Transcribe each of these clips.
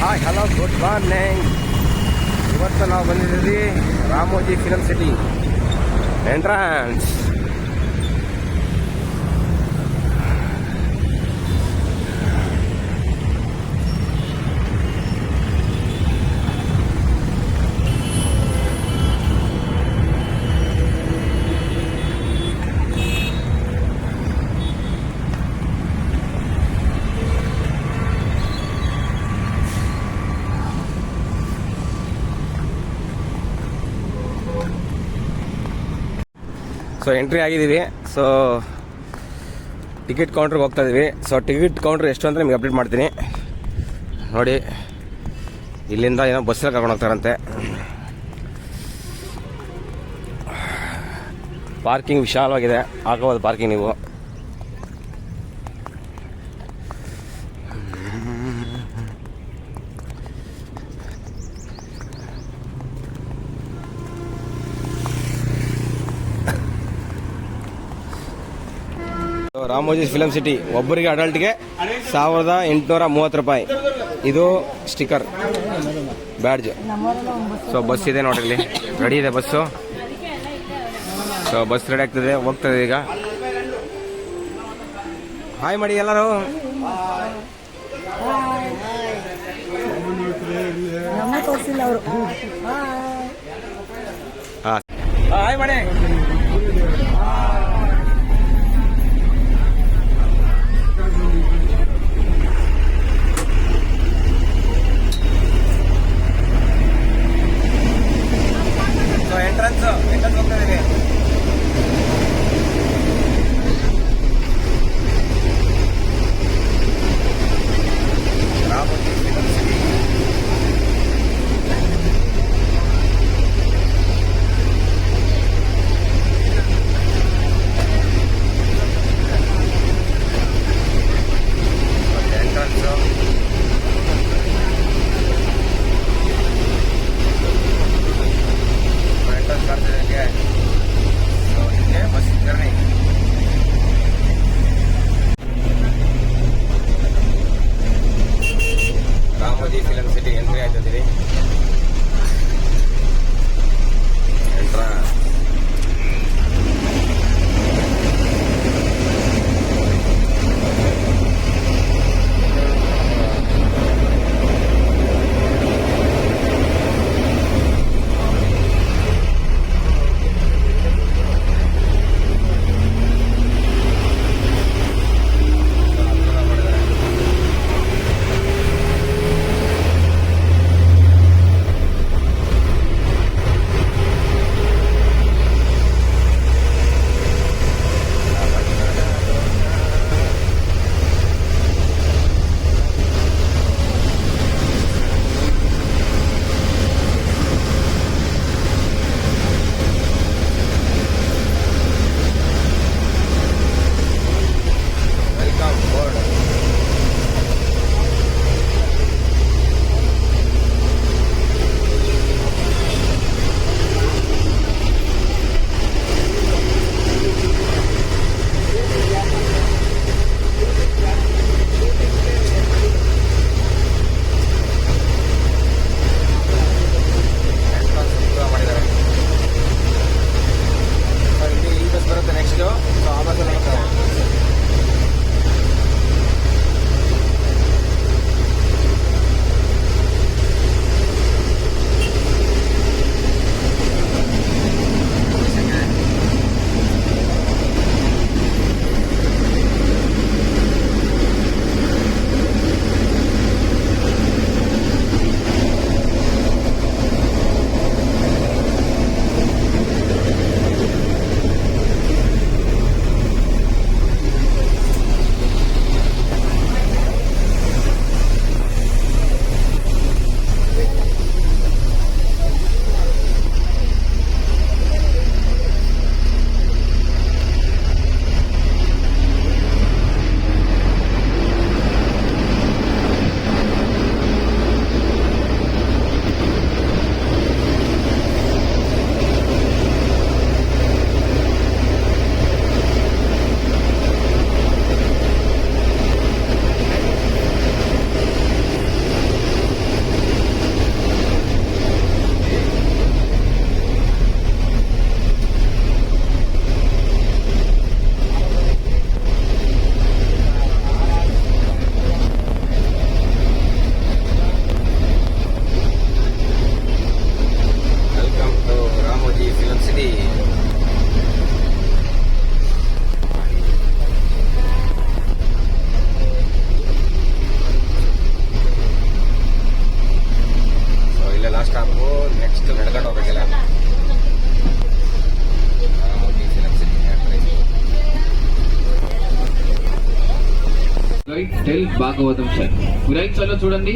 Hi hello good morning. ಇವತ್ತು ನಾವು ಬಂದಿದ್ದೀವಿ Ramoji film city entrance. So entry ಆಗಿದ್ದೀವಿ. ಸೊ ಟಿಕೆಟ್ ಕೌಂಟ್ರಿಗೆ ಹೋಗ್ತಾ ಇದ್ದೀವಿ. ಸೊ ಟಿಕೆಟ್ ಕೌಂಟ್ರ್ ಎಷ್ಟು ಅಂತ ನಿಮಗೆ ಅಪ್ಡೇಟ್ ಮಾಡ್ತೀನಿ ನೋಡಿ. ಇಲ್ಲಿಂದ ಏನೋ ಬಸ್ಸಲ್ಲಿ ಕರ್ಕೊಂಡು ಹೋಗ್ತಾರಂತೆ. ಪಾರ್ಕಿಂಗ್ ವಿಶಾಲವಾಗಿದೆ, ಹಾಕೋಬೋದು ಪಾರ್ಕಿಂಗ್ ನೀವು. ರಾಮೋಜಿ ಫಿಲಮ್ ಸಿಟಿ ಒಬ್ಬರಿಗೆ ಅಡಲ್ಟ್ಗೆ 1830 ರೂಪಾಯಿ. ಇದು ಸ್ಟಿಕ್ಕರ್ ಬ್ಯಾಡ್ಜ್. ಸೊ ಬಸ್ ಇದೆ ನೋಡ್ರಿ, ಇಲ್ಲಿ ರೆಡಿ ಇದೆ ಬಸ್ಸು. ಸೊ ಬಸ್ ರೆಡಿ ಆಗ್ತದೆ, ಹೋಗ್ತದೆ ಈಗ. ಹಾಯ್ ಮಾಡಿ ಎಲ್ಲರೂ. ಹಾಯ್ ಮಾಡಿ. ಎಂಟ್ರನ್ಸ್ ಹೋಗ್ತಾ ಇದೀವಿ. Ramoji film city. ಎಂಟ್ರನ್ಸ್ ಕಾಡ್ತಿದೆ. ಸೊ ಹೀಗೆ bus journey. Ramoji film city entry ಆಗ್ತಿದ್ದೀವಿ. ಎಂಟ್ರನ್ಸ್ భాగవతం సైడ్. రైట్ సైడ్ లో చూడండి.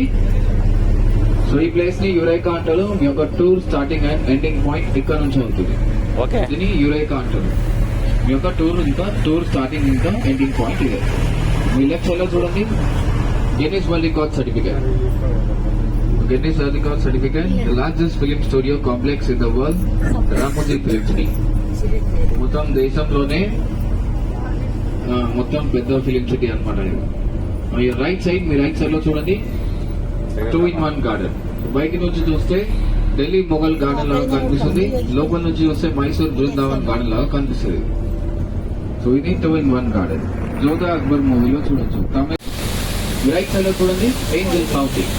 సో ఈ ప్లేస్ ని యురేకా అంటారు. మీ యొక్క tour starting and ending point ఇక్కడ నుంచి అవుతుంది. ఓకే. దీన్ని యురేకా అంటారు. మీ యొక్క టూర్ స్టార్టింగ్ ఇంకా ఎండింగ్ పాయింట్ ఇదే. మీ లెఫ్ట్ సైడ్ లో చూడండి. Guinness world record certificate. Guinness World Record certificate, the largest film studio complex in the world, Ramoji film city. మొత్తం దేశంలోనే మొత్తం పెద్ద ఫిలిం సిటీ అనమాట. రైట్ సైడ్, మీ రైట్ సైడ్ లో చూడండి 2-in-1 గార్డెన్. బయట నుంచి చూస్తే ఢిల్లీ మొఘల్ గార్డెన్ లాగా కనిపిస్తుంది, లోపల నుంచి చూస్తే మైసూర్ బృందావన్ గార్డెన్ లాగా కనిపిస్తుంది. సో ఇది 2-in-1 గార్డెన్. జోధా అక్బర్ మూవీలో చూడొచ్చు. రైట్ సైడ్ లో చూడండి Angel fountain.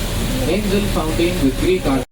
Angel fountain with 3 cars